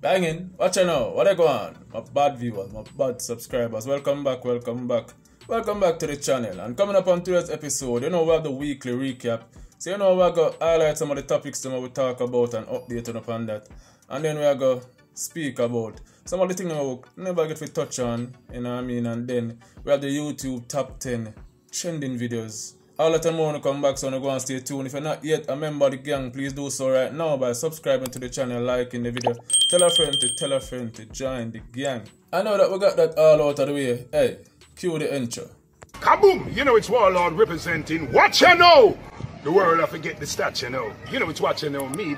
Banging, watch you now, what I go on? My bad viewers, my bad subscribers, welcome back to the channel. And coming up on today's episode, you know we have the weekly recap. So you know we're going to highlight some of the topics that we talk about and update upon that. And then we're going to speak about some of the things we never get to touch on, you know what I mean? And then we have the YouTube top 10 trending videos. All the time I want to come back, so I'm going to stay tuned. If you're not yet a member of the gang, please do so right now by subscribing to the channel, liking the video. Tell a friend to join the gang. I know that we got that all out of the way. Hey, cue the intro. Kaboom! You know it's Warlord representing What You Know! The world I forget the stats, you know. You know it's What You Know, me,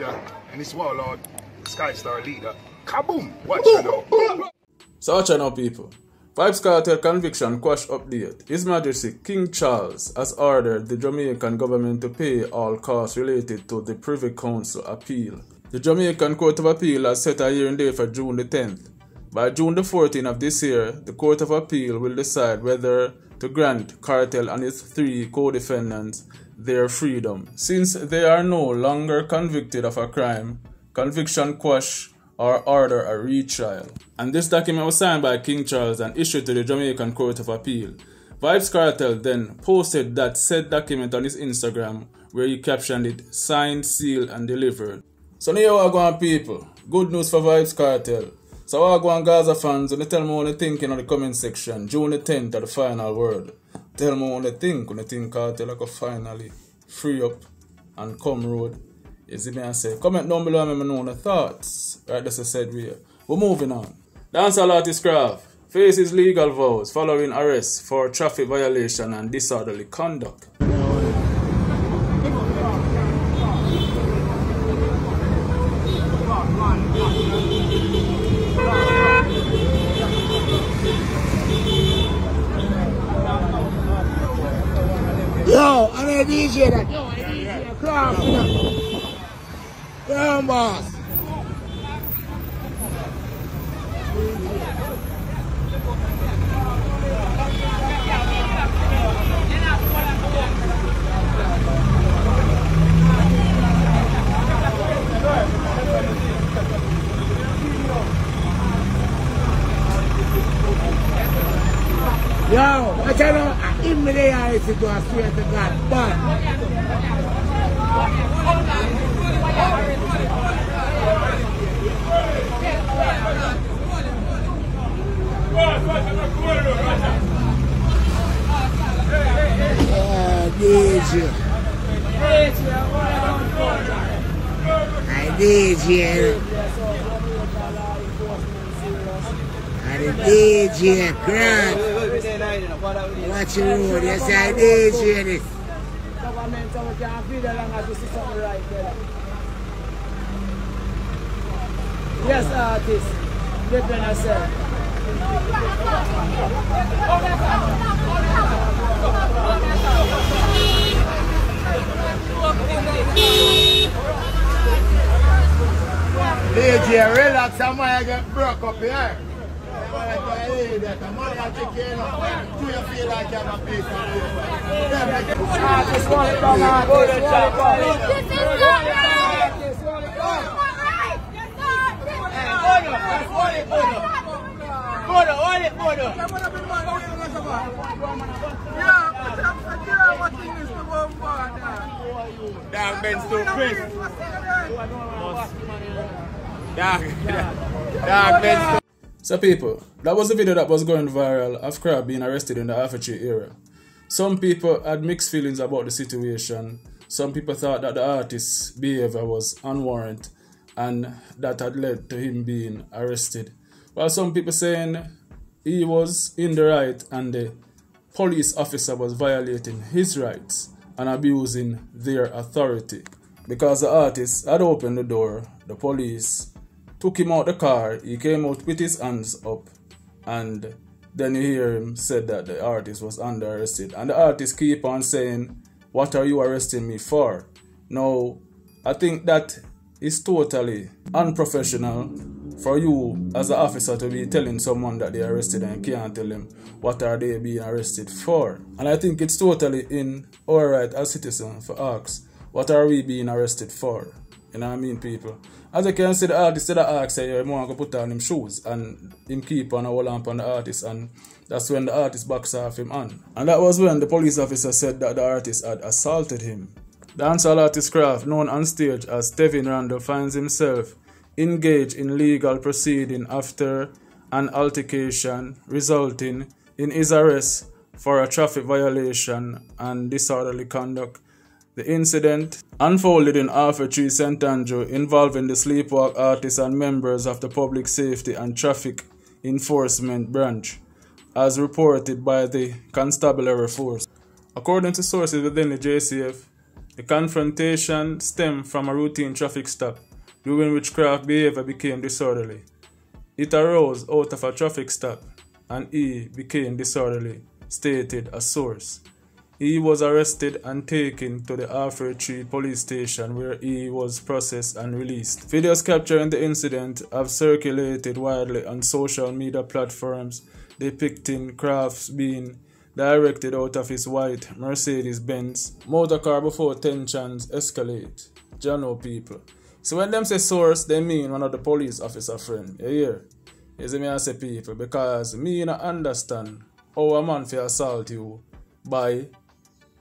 and it's Warlord, Skystar leader. Kaboom! What You Know! So watch out now, people. Vybz Kartel conviction quash update. His Majesty King Charles has ordered the Jamaican government to pay all costs related to the Privy Council appeal. The Jamaican Court of Appeal has set a hearing date for June the 10th. By June the 14th of this year, the Court of Appeal will decide whether to grant Kartel and his 3 co-defendants their freedom. Since they are no longer convicted of a crime, conviction quash or order a retrial. And this document was signed by King Charles and issued to the Jamaican Court of Appeal. Vybz Kartel then posted that said document on his Instagram, where he captioned it, signed, sealed and delivered. So now what going on, people? Good news for Vybz Kartel. So what going on, Gaza fans, and tell me what you think in the comment section. June the 10th are the final word. Tell me what you think when you think Kartel can finally free up and come road. Is it me I say? Comment down below and let me know the thoughts. Right, that's a said we are. We're moving on. Dancehall artist Kraff faces legal vows following arrest for traffic violation and disorderly conduct. Yo, I'm a DJ that. Yo, I DJ Kraff. Come boss. Yo, I tell you, in the day I used to do a swear to God, but DJ. I DJ. And the DJ Kraff. Watch your road, yes, I DJ this. Government so we can feel the long as we see something right there. Yes, artist. Depend yourself. DJ, relax, I'm gonna get broke up here. So people, that was the video that was going viral of Kraff being arrested in the arbitrary era. Some people had mixed feelings about the situation. Some people thought that the artist's behavior was unwarranted and that had led to him being arrested. While some people saying he was in the right and the police officer was violating his rights and abusing their authority. Because the artist had opened the door, the police took him out the car, he came out with his hands up, and then you hear him said that the artist was under arrested. And the artist keep on saying, what are you arresting me for? Now, I think that is totally unprofessional for you as an officer to be telling someone that they are arrested and you can't tell them what are they being arrested for. And I think it's totally in our right as citizens for ask, what are we being arrested for? You know what I mean, people? As you can see, the artist said that ask say, you want to put on him shoes, and him keep on a hold on the artist, and that's when the artist backs off him on. And that was when the police officer said that the artist had assaulted him. Dancehall artist Kraff, known on stage as Tevin Randall, finds himself engaged in legal proceeding after an altercation resulting in his arrest for a traffic violation and disorderly conduct. The incident unfolded in Alpha Tree, St. Andrew, involving the sleepwalk artist and members of the Public Safety and Traffic Enforcement Branch, as reported by the Constabulary Force. According to sources within the JCF, the confrontation stemmed from a routine traffic stop, during which Kraff behavior became disorderly. It arose out of a traffic stop, and he became disorderly, stated a source. He was arrested and taken to the Alpha Tree police station, where he was processed and released. Videos capturing the incident have circulated widely on social media platforms, depicting Kraff being directed out of his white Mercedes-Benz motorcar before tensions escalate. Jano people. So when them say source, they mean one of the police officer friend. You hear? You see me I say people, because me not understand how a man fi assault you by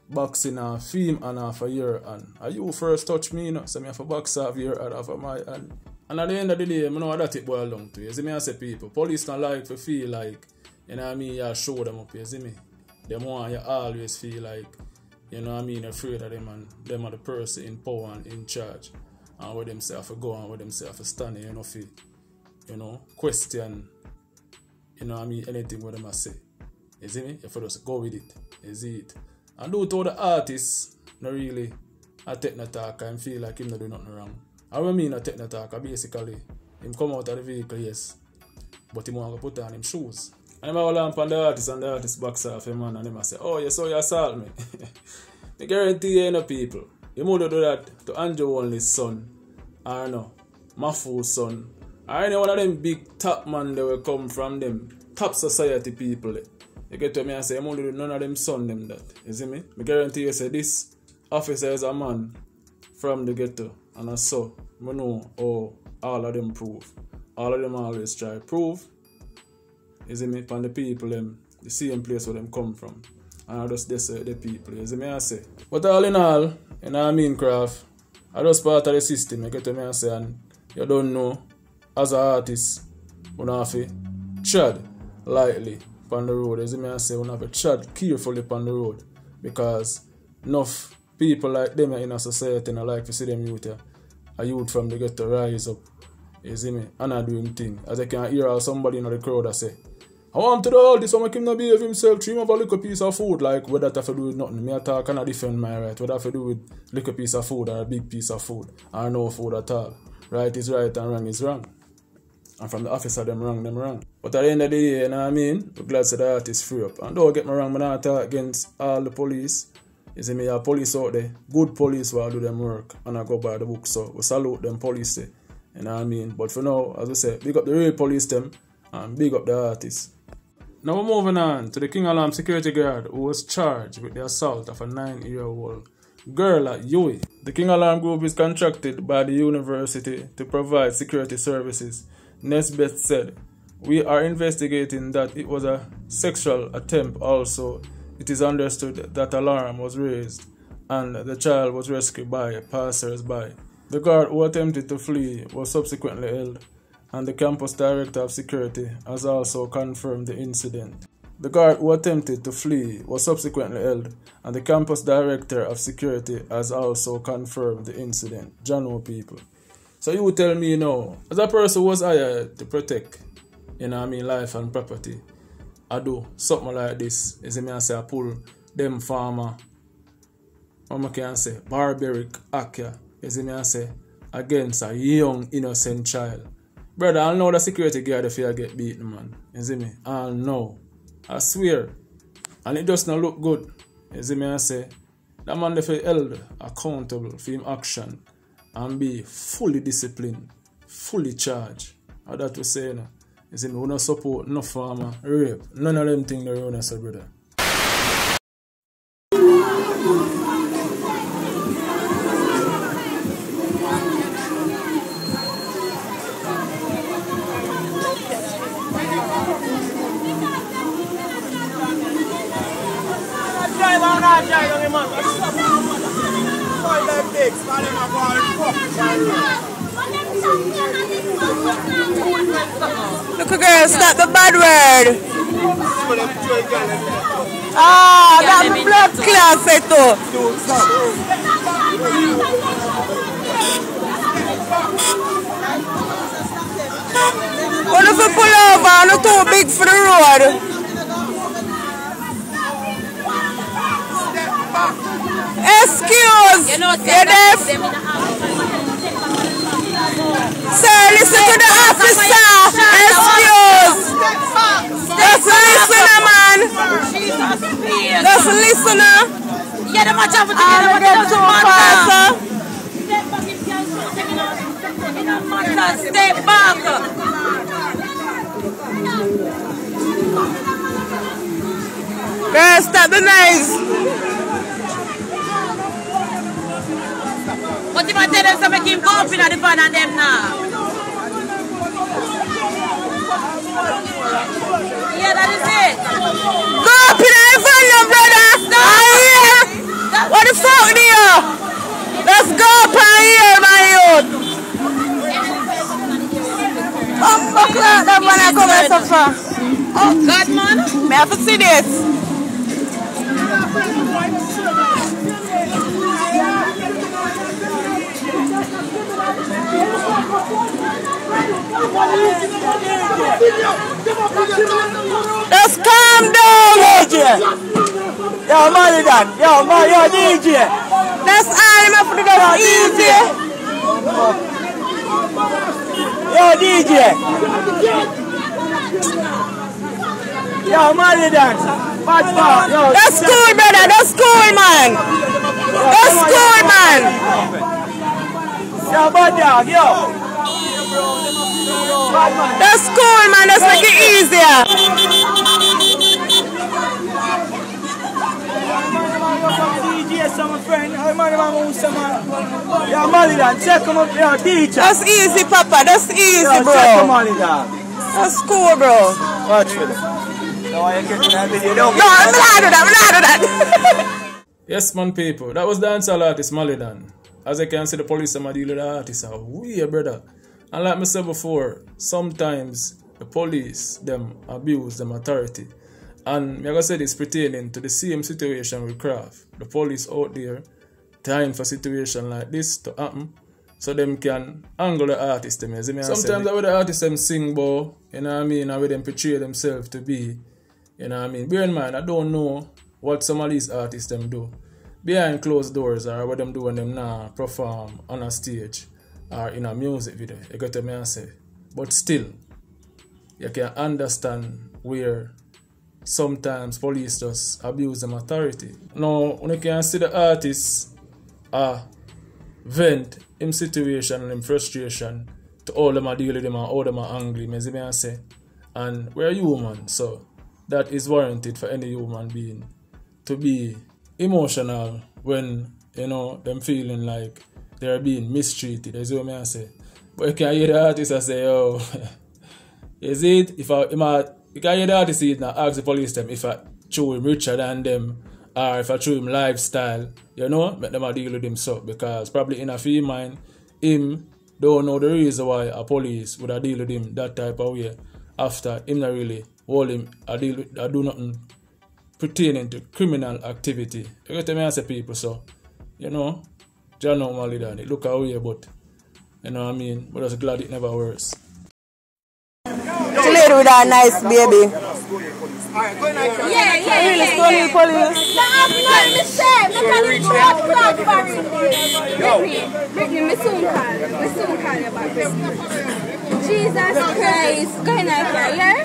boxing a film and half a year and you first touch me, you know, so me have a box half year and half of my hand. And at the end of the day, I know that it boil down to. You see me I say people, police not like to feel like, you know what I mean, you show them up, you see me? Them want you always feel like, you know what I mean, afraid of them, and them are the person in power and in charge. And with themselves go and with themselves stand, you know, feel, you know, question, you know what I mean, anything what them say. You see me? If you just go with it, you see it. And due to the artists, not really a take no talk and feel like him not do nothing wrong. I mean a take no talk, basically, him come out of the vehicle, yes, but he want to put on him shoes. And I lamp on the artist, and the artist backs off him, man, and him say, oh, you saw you assault me. I guarantee you know people, you would do that to Andrew Only's son, or no, Mafu's son, or any one of them big top man that will come from them top society people. You get to me and say, I'm only none of them son them that. You see me? I guarantee you say this officer is a man from the ghetto. And I saw, I know how all of them prove. All of them always try prove. You see me? From the people them, the same place where them come from. And I just the people. You see me I say. But all in all, you know what I mean, Kraff, I just part of the system. You get to me and say, and you don't know, as an artist, you have to tread lightly on the road. As I say, we have to tread carefully on the road, because enough people like them in a society and I like to see them youth, a youth from the ghetto rise up, you see me, and I doing thing. As I can hear somebody in the crowd that say, I want to do all this, I make him not behave himself, treat him of a little piece of food, like what that have to do with nothing. Me attack and I defend my right. What that have to do with little piece of food or a big piece of food, or no food at all. Right is right and wrong is wrong. And from the officer, them wrong. But at the end of the day, you know what I mean? We're glad that the artist free up. And don't get me wrong, I'm not talking against all the police. You see me, there are police out there. Good police will do them work. And I go by the book. So we salute them police there. You know what I mean? But for now, as I said, big up the real police them and big up the artists. Now we're moving on to the King Alarm security guard who was charged with the assault of a 9-year-old girl at UWI. The King Alarm Group is contracted by the university to provide security services. Nesbeth said, we are investigating that it was a sexual attempt also. It is understood that alarm was raised and the child was rescued by passers-by. The guard who attempted to flee was subsequently held, and the campus director of security has also confirmed the incident. The guard who attempted to flee was subsequently held, and the campus director of security has also confirmed the incident. Jano people. So you tell me now, as a person who was hired to protect, you know what I mean, life and property, I do something like this. You see me I say I pull them farmer, what I can say, barbaric act, you see me I say, against a young innocent child. Brother, I know the security guard if you get beaten, man. You see me? I know. I swear. And it does not look good. You see me I say, that man if he held accountable for his action and be fully disciplined, fully charged. How that we say, you know? You see me, we don't support no farmer, rape. None of them things around us, brother. Look at girl, stop the bad word. Ah, that blood clot too. What if we pull over? I'm not too big for the road. Excuse. You're deaf. Sir, listen to the officer. Excuse. Just listen, man. Just listen. Yeah, the match up with the step back. Girl, stop the noise. What if I tell them to make him go up in the van and them now? Yeah, that is it. Go up in the van, your brother. What the fuck do you? Let's go up here, my youth. Oh, fuck that man, I come and suffer. Oh, God, man. May I have to see this? Just calm down, DJ. Yo, Malie Donn. Yo, DJ. That's all I'm for the easy. Yo, DJ. Yo, Malie Donn. That's cool, brother. That's cool, man. That's cool, man. Yo, bad dog, yo. That's cool, man. Let's make it easier. Yo, Malie Donn, check him up, yo, teacher. That's easy, Papa. That's easy, yo, bro. Check him, Malie Donn. That's cool, bro. Watch it. No, I'm not do that. Yes, man, people. That was dancehall artist Malie Donn. As I can see, the police are dealing with the artists are weird, brother. And like I said before, sometimes the police, them abuse them authority. And I'm going to say this pertaining to the same situation with Kraff. The police out there trying for situation like this to happen so them can angle the artist. Sometimes I with the artists them sing, bow, you know what I mean, and with them portray themselves to be, you know what I mean. Bear in mind, I don't know what some of these artists them do behind closed doors, or what them do when them now perform on a stage or in a music video. You get what I say. But still, you can understand where sometimes police just abuse them authority. Now, when you can see the artists vent in situation and in frustration to all them are dealing with them and all them are angry, I say. And we're human, so that is warranted for any human being to be emotional when, you know, them feeling like they're being mistreated, as you may say. But you can hear the artist and say, oh, is it? You can hear the artist and ask the police them if I show him richer than them, or if I show him lifestyle, you know, make them deal with him so. Because probably in a few mind, him don't know the reason why a police would have deal with him that type of way after him not really hold him I do nothing pertaining to criminal activity. You get me, I say, people, so, you know, John know Malie Donn, it look away, but, you know what I mean, but I was glad it never works. She lady with that nice baby. Yeah. Really stunning police. Britney, me soon call you back. Jesus Christ, going out here, yeah?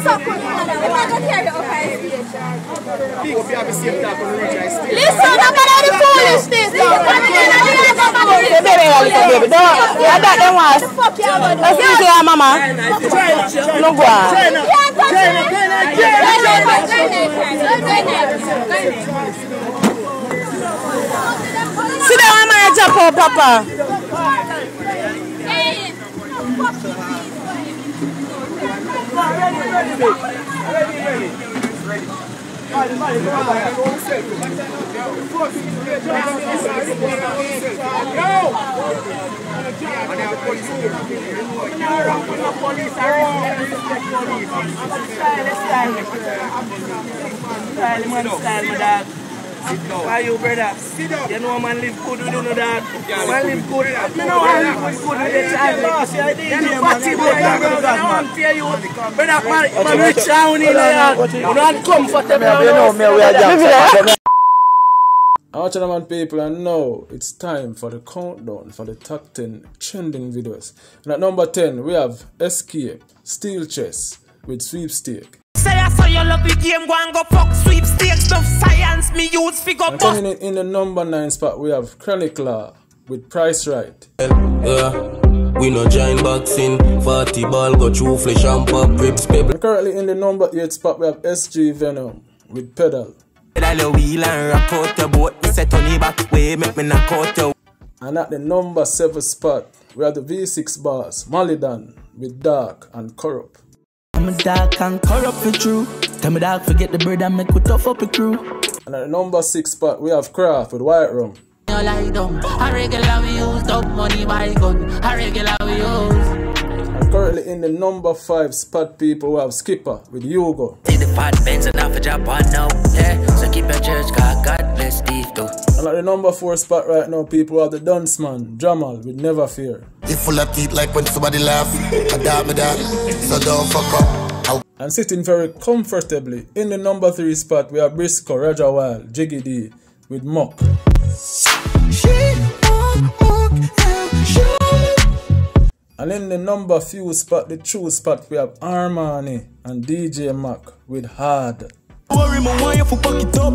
So good, mother. We're not going to carry you up here. Listen, I'm going to do the foolishness. Baby, I got them ones. Let's see your mama. No go on. Sit down, I'm going to jump up, Papa. Ready. Why you, brother? You know man live good, we don't know that. Man live good. You know I live good with the child. You know party boy, I don't tell you. Brother, man rich down in there. You don't comfortable. You know me, we are just. Armani people, and now it's time for the countdown for the top 10 trending videos. And at number 10, we have Escape, Steel Chest with Sweepstakes. Say I saw you love the game, go and go fuck sweepstakes, no science, me use figure. And coming in the number 9 spot, we have Chronic Law with Price Right. Yeah, we no join boxing, 40 ball go through flesh and pop ribs, paper. And currently in the number 8 spot, we have SG Venom with Pedal. And at the number 7 spot, we have the V6 Boss, Malie Donn with Dark and Corrupt. I'm a dark and corrupt for true. Tell me dog forget the bird and make we tough up a crew. And at the number 6 spot, we have Kraff with White Rum. I regular we use dog money by gun. I regular we use. And currently in the number 5 spot, people, we have Skipper with Hugo. See the fat Benz enough for Japan now. Yeah, so keep your church, God bless Steve too. And at the number 4 spot right now, people, we have the Dunce Man, Jamal with Never Fear. It's full of teeth like when somebody laugh. I doubt me that, so don't fuck up. And sitting very comfortably in the number 3 spot, we have Brysco, Rahjah, Jiggy D with Muck. And in the number few spot, the true spot, we have Armani and DJ Mac with Haad. Worry, why you for pack it up?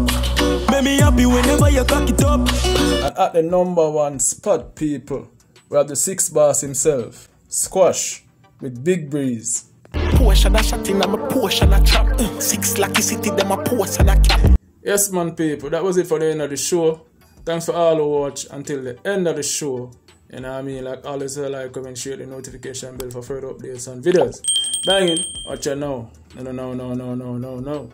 Make me happy whenever you cock it up. And at the number 1 spot, people, we have the 6 Boss himself, Squash with Big Breeze. Portion a shot in a portion a trap. 6 lucky city, them a portion a cap. Yes, man, people, that was it for the end of the show. Thanks for all who watch until the end of the show. You know what I mean? Like always, like, comment, share the notification bell for further updates and videos. Banging, watch you now. No.